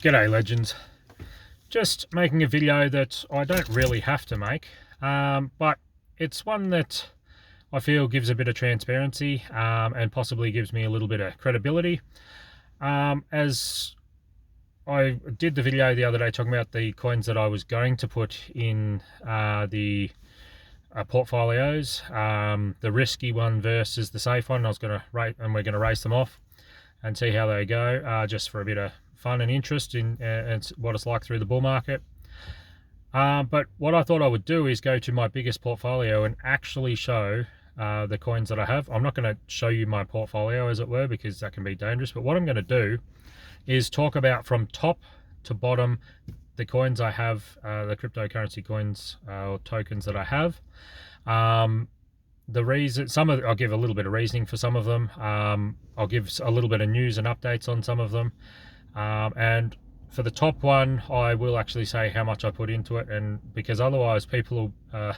G'day legends, just making a video that I don't really have to make, but it's one that I feel gives a bit of transparency and possibly gives me a little bit of credibility. As I did the video the other day talking about the coins that I was going to put in the portfolios, the risky one versus the safe one. I was going to rate, and we're going to race them off and see how they go, just for a bit of fun and interest in what it's like through the bull market. But what I thought I would do is go to my biggest portfolio and actually show the coins that I have. I'm not going to show you my portfolio, as it were, because that can be dangerous. But what I'm going to do is talk about from top to bottom the coins I have, the cryptocurrency coins or tokens that I have. The reason, I'll give a little bit of reasoning for some of them. I'll give a little bit of news and updates on some of them. And for the top one, I will actually say how much I put into it, and because otherwise people will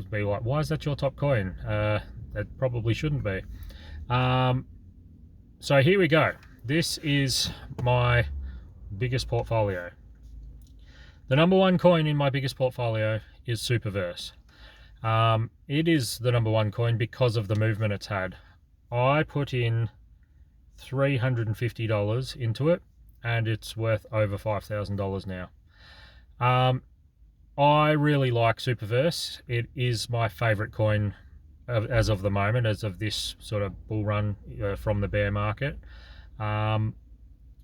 be like, why is that your top coin? That probably shouldn't be. So here we go. This is my biggest portfolio. The number one coin in my biggest portfolio is Superverse. It is the number one coin because of the movement it's had. I put in $350 into it, and it's worth over $5,000 now. I really like Superverse. It is my favorite coin as of the moment, as of this sort of bull run from the bear market. I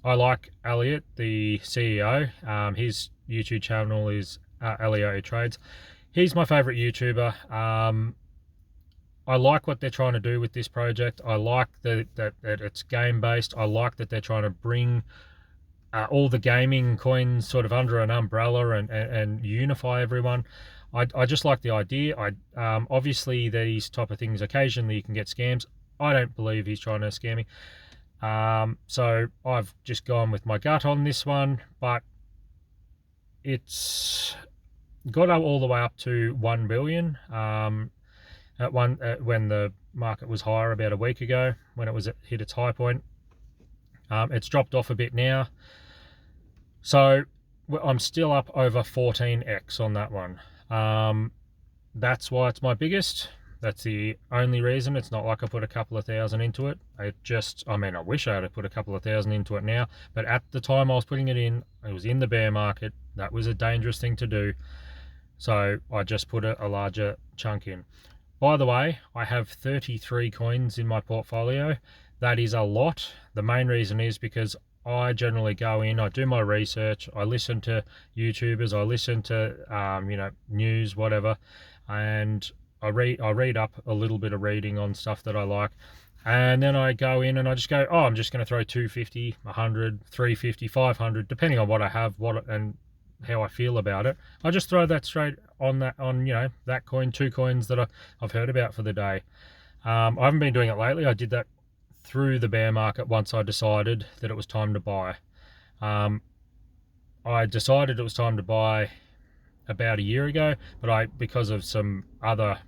like Elliot, the CEO. His YouTube channel is Elliot Trades. He's my favorite YouTuber. I like what they're trying to do with this project. I like that it's game based. I like that they're trying to bring all the gaming coins sort of under an umbrella and unify everyone. I just like the idea. Obviously these type of things, occasionally you can get scams. I don't believe he's trying to scam me. So I've just gone with my gut on this one, but it's got all the way up to 1 billion. When the market was higher about a week ago, when it was hit its high point. It's dropped off a bit now, so I'm still up over 14x on that one. That's why it's my biggest. That's the only reason. It's not like I put a couple of thousand into it. I wish I had put a couple of thousand into it now, but at the time I was putting it was in the bear market. That was a dangerous thing to do, so I just put a larger chunk in. By the way, I have 33 coins in my portfolio. That is a lot. The main reason is because I generally go in, I do my research, I listen to YouTubers, I listen to news, whatever, and I read up a little bit of reading on stuff that I like, and then I go in and I just go, I'm just going to throw 250, 100, 350, 500, depending on what I have, and how I feel about it. I just throw that straight on that coin, two coins that I've heard about for the day. I haven't been doing it lately. I did that through the bear market once I decided that it was time to buy. I decided it was time to buy about a year ago, but because of some other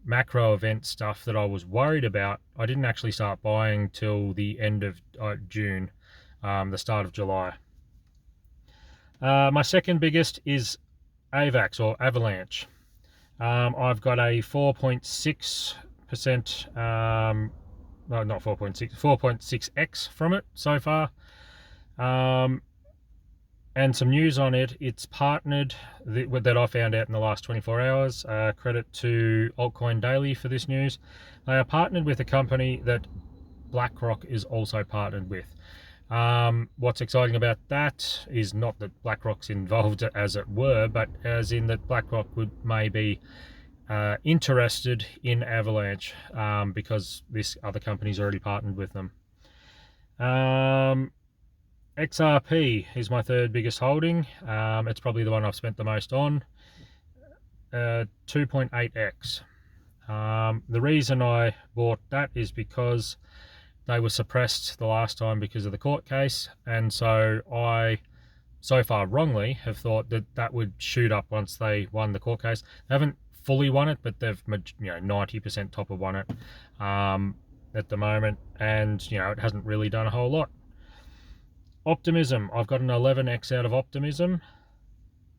macro event stuff that I was worried about, I didn't actually start buying till the end of June, the start of July. My second biggest is Avalanche. I've got a 4.6%, no, not 4.6, 4.6x from it so far. And some news on it. It's partnered, that I found out in the last 24 hours. Credit to Altcoin Daily for this news. They are partnered with a company that BlackRock is also partnered with. What's exciting about that is not that BlackRock's involved, as it were, but as in that BlackRock may be interested in Avalanche, because this other company's already partnered with them. XRP is my third biggest holding. It's probably the one I've spent the most on. 2.8x. The reason I bought that is because they were suppressed the last time because of the court case, and so I, so far wrongly, have thought that would shoot up once they won the court case. They haven't fully won it, but they've 90% top of won it at the moment, and it hasn't really done a whole lot. Optimism, I've got an 11x out of Optimism.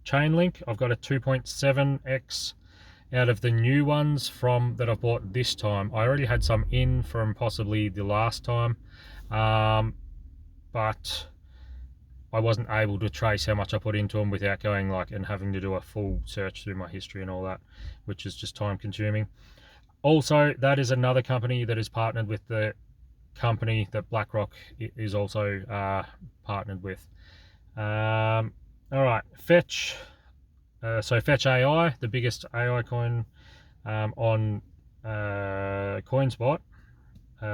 Chainlink, I've got a 2.7x out of the new ones from that I've bought this time. I already had some in from possibly the last time, but I wasn't able to trace how much I put into them without going like and having to do a full search through my history and all that, which is just time consuming. Also, that is another company that is partnered with the company that BlackRock is also partnered with. All right, Fetch. So Fetch AI, the biggest AI coin on CoinSpot.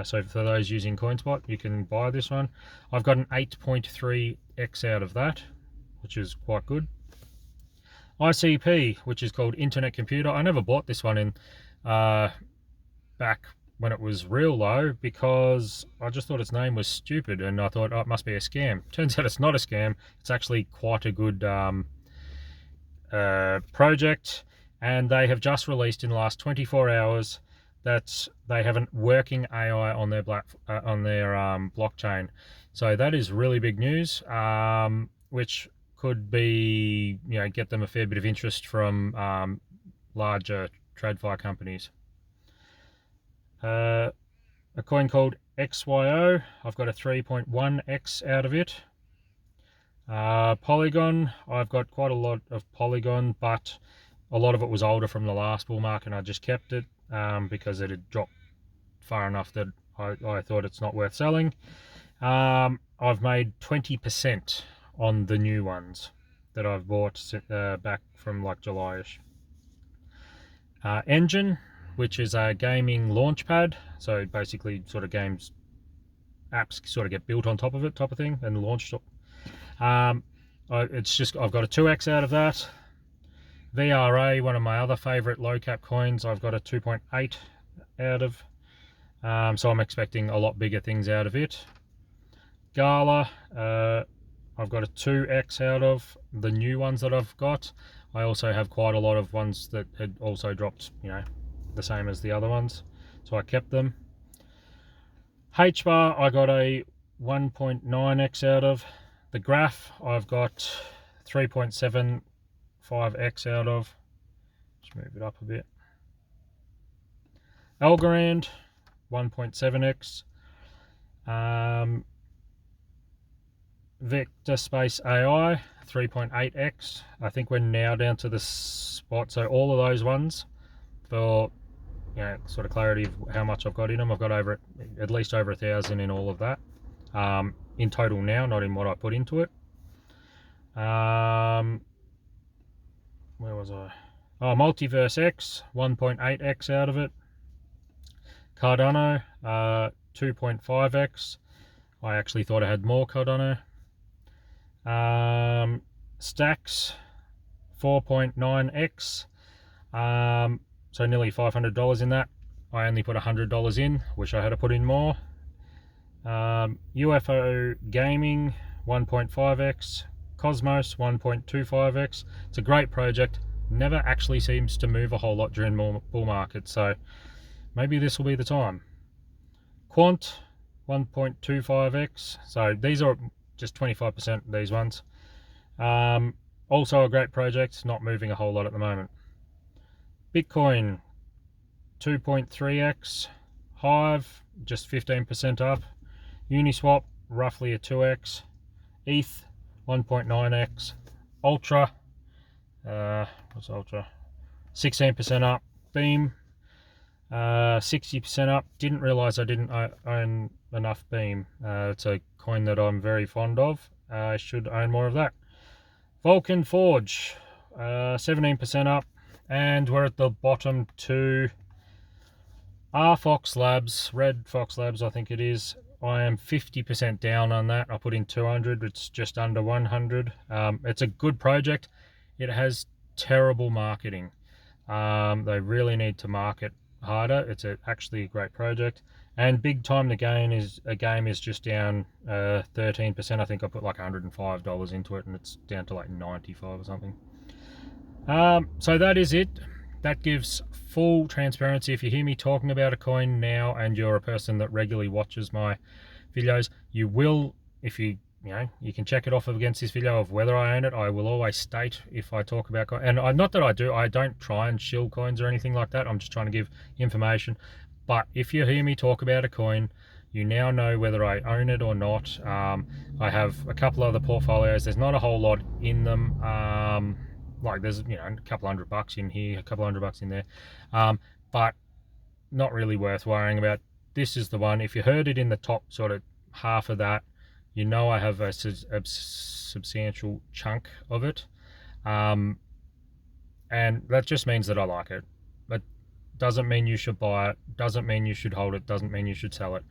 So for those using CoinSpot, you can buy this one. I've got an 8.3x out of that, which is quite good. ICP, which is called Internet Computer. I never bought this one in back when it was real low because I just thought its name was stupid and I thought, oh, it must be a scam. Turns out it's not a scam. It's actually quite a good project, and they have just released in the last 24 hours that they have a working AI on their blockchain. So that is really big news, which could be, you know, get them a fair bit of interest from larger TradFi companies. A coin called XYO, I've got a 3.1x out of it. Polygon, I've got quite a lot of Polygon, but a lot of it was older from the last bull market and I just kept it because it had dropped far enough that I thought it's not worth selling. I've made 20% on the new ones that I've bought back from like July-ish. Engine, which is a gaming launchpad, so basically sort of games apps sort of get built on top of it type of thing and launched. It's just, I've got a 2x out of that. VRA, one of my other favorite low cap coins, I've got a 2.8 out of, so I'm expecting a lot bigger things out of it. Gala, I've got a 2x out of the new ones that I've got. I also have quite a lot of ones that had also dropped, you know, the same as the other ones, so I kept them. HBAR, I got a 1.9x out of. The Graph, I've got 3.75x out of. Just move it up a bit. Algorand, 1.7x. Vector Space AI, 3.8x. I think we're now down to the spot. So all of those ones, for, you know, sort of clarity of how much I've got in them, I've got over at least over 1,000 in all of that. In total now, not in what I put into it. Where was I? Oh, Multiverse X, 1.8x out of it. Cardano, 2.5x. I actually thought I had more Cardano. Stacks, 4.9x. So nearly $500 in that. I only put $100 in. Wish I had to put in more. UFO Gaming, 1.5x. Cosmos, 1.25x. It's a great project. Never actually seems to move a whole lot during bull markets, so maybe this will be the time. Quant, 1.25x. So these are just 25%, these ones. Also a great project, not moving a whole lot at the moment. Bitcoin, 2.3x. Hive, just 15% up. Uniswap, roughly a 2x. ETH, 1.9x. Ultra, what's Ultra? 16% up. Beam, 60% up. Didn't realize I didn't own enough Beam. It's a coin that I'm very fond of. I should own more of that. Vulcan Forge, 17% up. And we're at the bottom to Fox Labs, Red Fox Labs, I think it is. I am 50% down on that. I put in 200. It's just under 100. It's a good project. It has terrible marketing. They really need to market harder. It's actually a great project. And big time the game is just down 13%. I think I put like $105 into it, and it's down to like 95 or something. So that is it. That gives full transparency. If you hear me talking about a coin now and you're a person that regularly watches my videos, you will, if you you know, you can check it off against this video of whether I own it. I will always state if I talk about coins, and not that I don't try and shill coins or anything like that. I'm just trying to give information. But if you hear me talk about a coin, you now know whether I own it or not. I have a couple other portfolios. There's not a whole lot in them. Like there's, you know, a couple $100 in here, a couple $100 in there, but not really worth worrying about. This is the one. If you heard it in the top sort of half of that, you know I have a substantial chunk of it, and that just means that I like it. But doesn't mean you should buy it, doesn't mean you should hold it, doesn't mean you should sell it.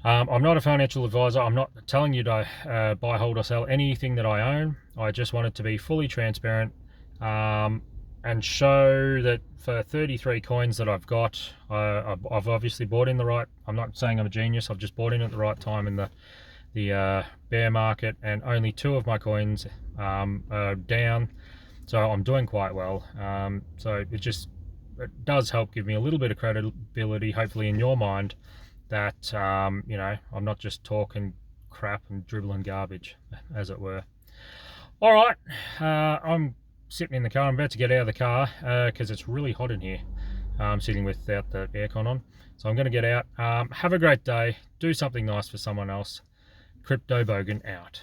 I'm not a financial advisor. I'm not telling you to buy, hold or sell anything that I own. I just want it to be fully transparent, and show that for 33 coins that I've got, I've obviously bought in the right, I'm not saying I'm a genius, I've just bought in at the right time in the bear market, and only 2 of my coins are down, so I'm doing quite well. So it does help give me a little bit of credibility, hopefully in your mind, that you know, I'm not just talking crap and dribbling garbage, as it were. All right, I'm sitting in the car. I'm about to get out of the car because it's really hot in here. I'm sitting without the aircon on, so I'm going to get out. Have a great day. Do something nice for someone else. Crypto Bogan out.